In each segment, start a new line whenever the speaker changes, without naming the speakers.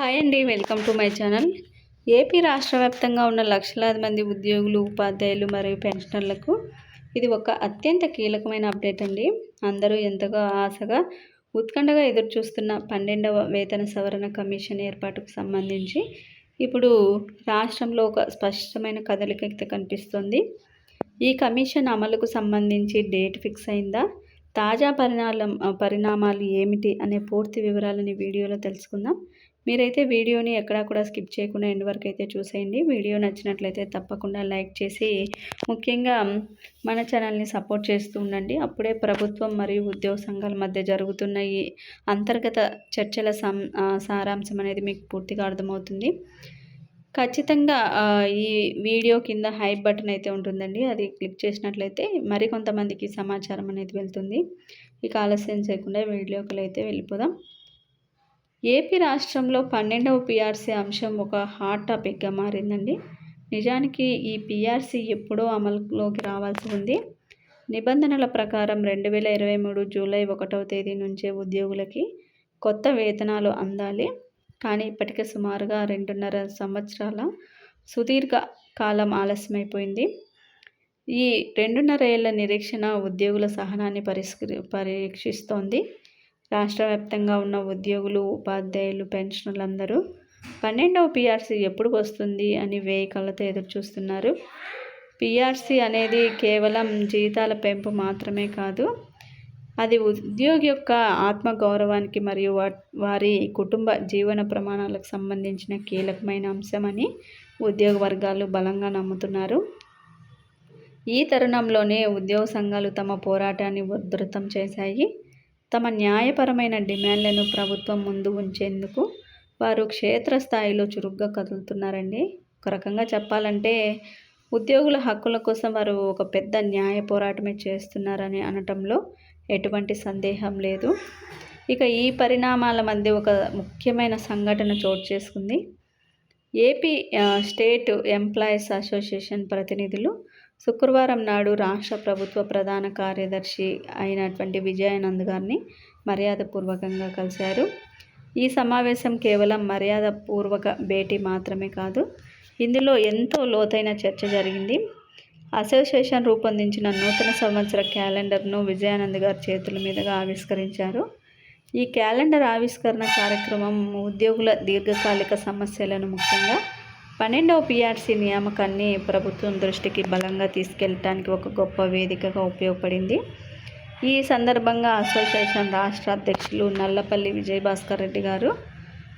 Hi అండి, welcome to my channel. AP రాష్ట్ర వ్యాప్తంగా ఉన్న లక్షలాది మంది ఉద్యోగులు, ఉపాధ్యాయులు మరియు పెన్షనర్లకు ఇది ఒక అత్యంత కీలకమైన అప్డేట్ అండి. అందరూ ఎంతగా ఆశగా ఉత్కంఠగా ఎదురుచూస్తున్న 12వ వేతన సవరణ కమిషన్ ఏర్పాటుకు సంబంధించి ఇప్పుడు రాష్ట్రంలో ఒక స్పష్టమైన కదలిక అయితే కనిపిస్తుంది. ఈ కమిషన్ అమలుకు సంబంధించి డేట్ ఫిక్స్ అయిందా, తాజా పరిణామాలు ఏమిటి అనే పూర్తి వివరాలని వీడియోలో తెలుసుకుందాం. మీరైతే వీడియోని ఎక్కడా కూడా స్కిప్ చేయకుండా ఎండ్ వరకు అయితే చూసేయండి. వీడియో నచ్చినట్లయితే తప్పకుండా లైక్ చేసి ముఖ్యంగా మన ఛానల్ని సపోర్ట్ చేస్తూ ఉండండి. అప్పుడే ప్రభుత్వం మరియు ఉద్యోగ సంఘాల మధ్య జరుగుతున్న ఈ అంతర్గత చర్చల సారాంశం అనేది మీకు పూర్తిగా అర్థమవుతుంది. ఖచ్చితంగా ఈ వీడియో కింద హైప్ బటన్ అయితే ఉంటుందండి. అది క్లిక్ చేసినట్లయితే మరికొంతమందికి సమాచారం అనేది వెళ్తుంది. ఇక ఆలస్యం చేయకుండా వీడియోకి అయితే వెళ్ళిపోదాం. ఏపీ రాష్ట్రంలో 12వ పీఆర్సీ అంశం ఒక హాట్ టాపిక్గా మారిందండి. నిజానికి ఈ పీఆర్సీ ఎప్పుడో అమలులోకి రావాల్సి ఉంది. నిబంధనల ప్రకారం 2023 జూలై 1వ తేదీ నుంచే ఉద్యోగులకి కొత్త వేతనాలు అందాలి. కానీ ఇప్పటికే సుమారుగా 2.5 సంవత్సరాల సుదీర్ఘ కాలం ఆలస్యమైపోయింది. ఈ 2.5 ఏళ్ల నిరీక్షణ ఉద్యోగుల సహనాన్ని పరీక్షిస్తోంది. రాష్ట్ర వ్యాప్తంగా ఉన్న ఉద్యోగులు, ఉపాధ్యాయులు, పెన్షనర్లందరూ 12వ పీఆర్సీ ఎప్పుడు వస్తుంది అని వేయి కళ్ళతో ఎదురు చూస్తున్నారు. పీఆర్సీ అనేది కేవలం జీతాల పెంపు మాత్రమే కాదు, అది ఉద్యోగి యొక్క ఆత్మగౌరవానికి మరియు వారి కుటుంబ జీవన ప్రమాణాలకు సంబంధించిన కీలకమైన అంశమని ఉద్యోగ వర్గాలు బలంగా నమ్ముతున్నారు. ఈ తరుణంలోనే ఉద్యోగ సంఘాలు తమ పోరాటాన్ని ఉధృతం చేశాయి. తమ న్యాయపరమైన డిమాండ్లను ప్రభుత్వం ముందు ఉంచేందుకు వారు క్షేత్రస్థాయిలో చురుగ్గా కదులుతున్నారండి. ఒక రకంగా చెప్పాలంటే ఉద్యోగుల హక్కుల కోసం వారు ఒక పెద్ద న్యాయ పోరాటమే చేస్తున్నారని అనటంలో ఎటువంటి సందేహం లేదు. ఇక ఈ పరిణామాల మధ్య ఒక ముఖ్యమైన సంఘటన చోటు చేసుకుంది. ఏపీ స్టేట్ ఎంప్లాయీస్ అసోసియేషన్ ప్రతినిధులు శుక్రవారం నాడు రాష్ట్ర ప్రభుత్వ ప్రధాన కార్యదర్శి అయినటువంటి విజయానంద్ గారిని మర్యాదపూర్వకంగా కలిశారు. ఈ సమావేశం కేవలం మర్యాదపూర్వక భేటీ మాత్రమే కాదు, ఇందులో ఎంతో లోతైన చర్చ జరిగింది. అసోసియేషన్ రూపొందించిన నూతన సంవత్సర క్యాలెండర్ను విజయానంద్ గారి చేతుల మీదుగా ఆవిష్కరించారు. ఈ క్యాలెండర్ ఆవిష్కరణ కార్యక్రమం ఉద్యోగుల దీర్ఘకాలిక సమస్యలను, ముఖ్యంగా 12వ పీఆర్సీ నియామకాన్ని ప్రభుత్వం దృష్టికి బలంగా తీసుకెళ్లడానికి ఒక గొప్ప వేదికగా ఉపయోగపడింది. ఈ సందర్భంగా అసోసియేషన్ రాష్ట్ర అధ్యక్షులు నల్లపల్లి విజయభాస్కర్ రెడ్డి గారు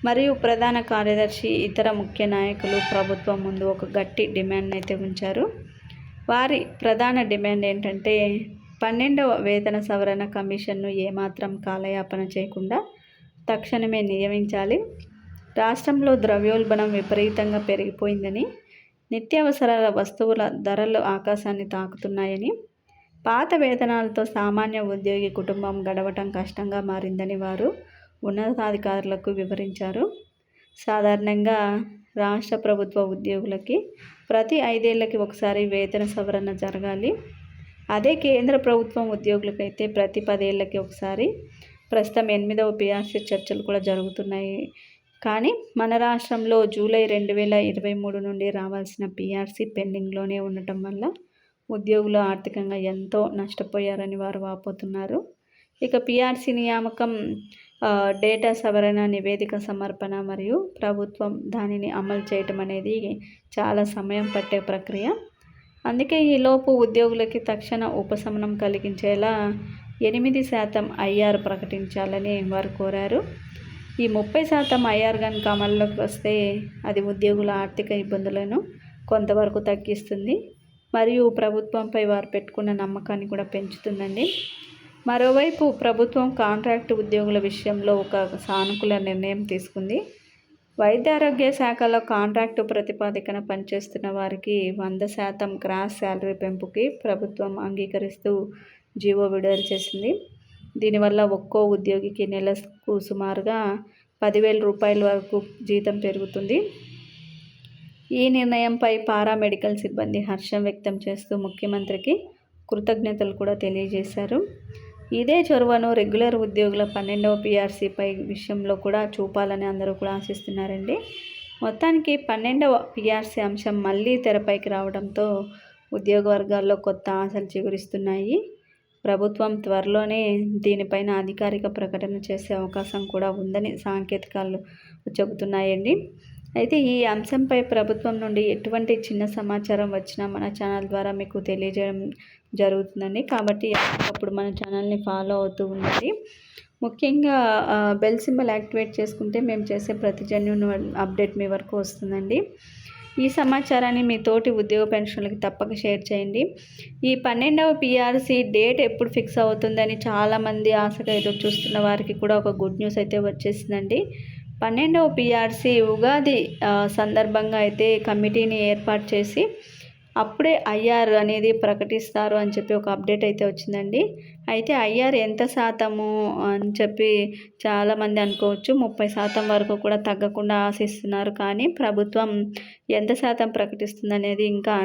మరియు ప్రధాన కార్యదర్శి ఇతర ముఖ్య నాయకులు ప్రభుత్వం ముందు ఒక గట్టి డిమాండ్ అయితే ఉంచారు. వారి ప్రధాన డిమాండ్ ఏంటంటే 12వ వేతన సవరణ కమిషన్ను ఏమాత్రం కాలయాపన చేయకుండా తక్షణమే నియమించాలి. రాష్ట్రంలో ద్రవ్యోల్బణం విపరీతంగా పెరిగిపోయిందని, నిత్యావసరాల వస్తువుల ధరలు ఆకాశాన్ని తాకుతున్నాయని, పాత వేతనాలతో సామాన్య ఉద్యోగి కుటుంబం గడవటం కష్టంగా మారిందని వారు ఉన్నతాధికారులకు వివరించారు. సాధారణంగా రాష్ట్ర ప్రభుత్వ ఉద్యోగులకి ప్రతి 5 ఏళ్లకి ఒకసారి వేతన సవరణ జరగాలి. అదే కేంద్ర ప్రభుత్వం ఉద్యోగులకైతే ప్రతి 10 ఏళ్లకి ఒకసారి. ప్రస్తుతం 8వ పీఆర్సీ చర్చలు కూడా జరుగుతున్నాయి. కానీ మన రాష్ట్రంలో జూలై 2023 నుండి రావాల్సిన పీఆర్సీ పెండింగ్లోనే ఉండటం వల్ల ఉద్యోగులు ఆర్థికంగా ఎంతో నష్టపోయారని వారు వాపోతున్నారు. ఇక పీఆర్సీ నియామకం, డేటా సవరణ, నివేదిక సమర్పణ మరియు ప్రభుత్వం దానిని అమలు చేయటం అనేది చాలా సమయం పట్టే ప్రక్రియ. అందుకే ఈలోపు ఉద్యోగులకి తక్షణ ఉపశమనం కలిగించేలా 8% ఐఆర్ ప్రకటించాలని వారు కోరారు. ఈ 30% ఐఆర్ కనుక అమల్లోకి వస్తే అది ఉద్యోగుల ఆర్థిక ఇబ్బందులను కొంతవరకు తగ్గిస్తుంది మరియు ప్రభుత్వంపై వారు పెట్టుకున్న నమ్మకాన్ని కూడా పెంచుతుందండి. మరోవైపు ప్రభుత్వం కాంట్రాక్టు ఉద్యోగుల విషయంలో ఒక సానుకూల నిర్ణయం తీసుకుంది. వైద్య ఆరోగ్య శాఖలో కాంట్రాక్టు ప్రతిపాదికన పనిచేస్తున్న వారికి 100% గ్రాస్ శాలరీ పెంపుకి ప్రభుత్వం అంగీకరిస్తూ జీవో విడుదల చేసింది. దీనివల్ల ఒక్కో ఉద్యోగికి నెలకు సుమారుగా 10,000 రూపాయల వరకు జీతం పెరుగుతుంది. ఈ నిర్ణయంపై పారామెడికల్ సిబ్బంది హర్షం వ్యక్తం చేస్తూ ముఖ్యమంత్రికి కృతజ్ఞతలు కూడా తెలియజేశారు. ఇదే చొరవను రెగ్యులర్ ఉద్యోగుల 12వ పీఆర్సీపై విషయంలో కూడా చూపాలని అందరూ కూడా ఆశిస్తున్నారండి. మొత్తానికి 12వ పీఆర్సీ అంశం మళ్ళీ తెరపైకి రావడంతో ఉద్యోగ వర్గాల్లో కొత్త ఆశలు చిగురిస్తున్నాయి. ప్రభుత్వం త్వరలోనే దీనిపైన అధికారిక ప్రకటన చేసే అవకాశం కూడా ఉందని సాంకేతికాలు చెబుతున్నాయండి. అయితే ఈ అంశంపై ప్రభుత్వం నుండి ఎటువంటి చిన్న సమాచారం వచ్చినా మన ఛానల్ ద్వారా మీకు తెలియజేయడం జరుగుతుందండి. కాబట్టి అప్పుడు మన ఛానల్ని ఫాలో అవుతూ ఉండండి. ముఖ్యంగా బెల్ సింబల్ యాక్టివేట్ చేసుకుంటే మేము చేసే ప్రతి జెన్యూన్ అప్డేట్ మీ వరకు వస్తుందండి. ఈ సమాచారాన్ని మీ తోటి ఉద్యోగ పెన్షన్లకి తప్పక షేర్ చేయండి. ఈ 12వ పీఆర్సీ డేట్ ఎప్పుడు ఫిక్స్ అవుతుందని చాలామంది ఆశగా ఎదురు చూస్తున్న వారికి కూడా ఒక గుడ్ న్యూస్ అయితే వచ్చేసిందండి. 12వ పీఆర్సీ ఉగాది సందర్భంగా అయితే కమిటీని ఏర్పాటు చేసి అప్పుడే ఐఆర్ అనేది ప్రకటిస్తారు అని చెప్పి ఒక అప్డేట్ అయితే వచ్చిందండి. అయితే ఐఆర్ ఎంత శాతము అని చెప్పి చాలామంది అనుకోవచ్చు. 30% వరకు కూడా తగ్గకుండా ఆశిస్తున్నారు. కానీ ప్రభుత్వం ఎంత శాతం ప్రకటిస్తుంది అనేది ఇంకా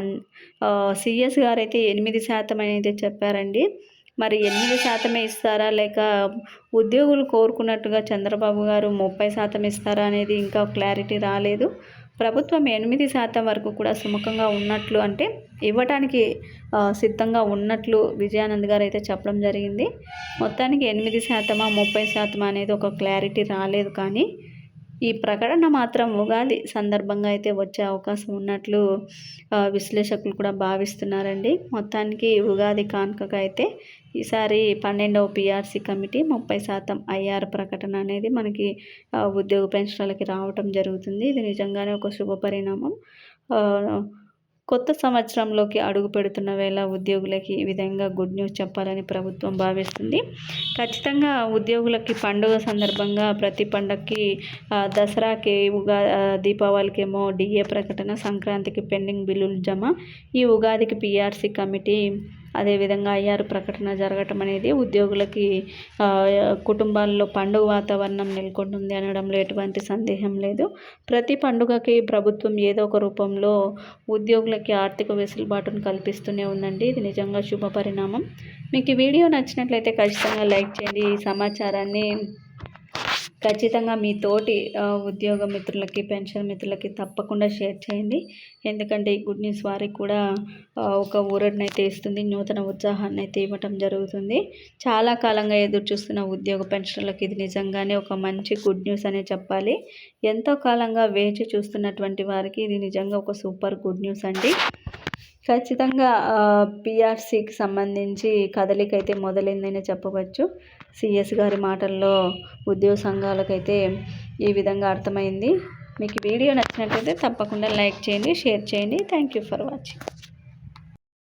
సిఎస్ గారు అయితే 8% అనేది చెప్పారండి. మరి 8% ఇస్తారా లేక ఉద్యోగులు కోరుకున్నట్టుగా చంద్రబాబు గారు 30% ఇస్తారా అనేది ఇంకా క్లారిటీ రాలేదు. ప్రభుత్వం 8% వరకు కూడా సుముఖంగా ఉన్నట్లు, అంటే ఇవ్వటానికి సిద్ధంగా ఉన్నట్లు విజయానంద్ గారు అయితే చెప్పడం జరిగింది. మొత్తానికి 8% 30% అనేది ఒక క్లారిటీ రాలేదు. కానీ ఈ ప్రకటన మాత్రం ఉగాది సందర్భంగా అయితే వచ్చే అవకాశం ఉన్నట్లు విశ్లేషకులు కూడా భావిస్తున్నారండి. మొత్తానికి ఉగాది కానుకగా అయితే ఈసారి 12వ పీఆర్సీ కమిటీ 30% ఐఆర్ ప్రకటన అనేది మనకి ఉద్యోగ పెన్షన్లకి రావటం జరుగుతుంది. ఇది నిజంగానే ఒక శుభ పరిణామం. కొత్త సంవత్సరంలోకి అడుగు పెడుతున్న వేళ ఉద్యోగులకి ఈ విధంగా గుడ్ న్యూస్ చెప్పాలని ప్రభుత్వం భావిస్తుంది. ఖచ్చితంగా ఉద్యోగులకి పండుగ సందర్భంగా ప్రతి పండగకి దసరాకి దీపావళికేమో డిఏ ప్రకటన, సంక్రాంతికి పెండింగ్ బిల్లులు జమ, ఈ ఉగాదికి పీఆర్సీ కమిటీ అదేవిధంగా ఐఆర్ ప్రకటన జరగటం అనేది ఉద్యోగులకి కుటుంబాల్లో పండుగ వాతావరణం నెలకొంటుంది అనడంలో ఎటువంటి సందేహం లేదు. ప్రతి పండుగకి ప్రభుత్వం ఏదో ఒక రూపంలో ఉద్యోగులకి ఆర్థిక వెసులుబాటును కల్పిస్తూనే ఉందండి. ఇది నిజంగా శుభ పరిణామం. మీకు ఈ వీడియో నచ్చినట్లయితే ఖచ్చితంగా లైక్ చేయండి. ఈ సమాచారాన్ని ఖచ్చితంగా మీ తోటి ఉద్యోగ మిత్రులకి, పెన్షన్ మిత్రులకి తప్పకుండా షేర్ చేయండి. ఎందుకంటే ఈ గుడ్ న్యూస్ వారికి కూడా ఒక ఊరటనైతే ఇస్తుంది, నూతన ఉత్సాహాన్ని అయితే ఇవ్వటం జరుగుతుంది. చాలా కాలంగా ఎదురు చూస్తున్న ఉద్యోగ పెన్షన్లకు ఇది నిజంగానే ఒక మంచి గుడ్ న్యూస్ అనే చెప్పాలి. ఎంతో కాలంగా వేచి చూస్తున్నటువంటి వారికి ఇది నిజంగా ఒక సూపర్ గుడ్ న్యూస్ అండి. ఖచ్చితంగా పీఆర్సీకి సంబంధించి కదలిక అయితే మొదలైందని చెప్పవచ్చు. సిఎస్ గారి మాటల్లో ఉద్యోగ సంఘాలకైతే ఈ విధంగా అర్థమైంది. మీకు వీడియో నచ్చినట్లయితే తప్పకుండా లైక్ చేయండి, షేర్ చేయండి. Thank you for watching.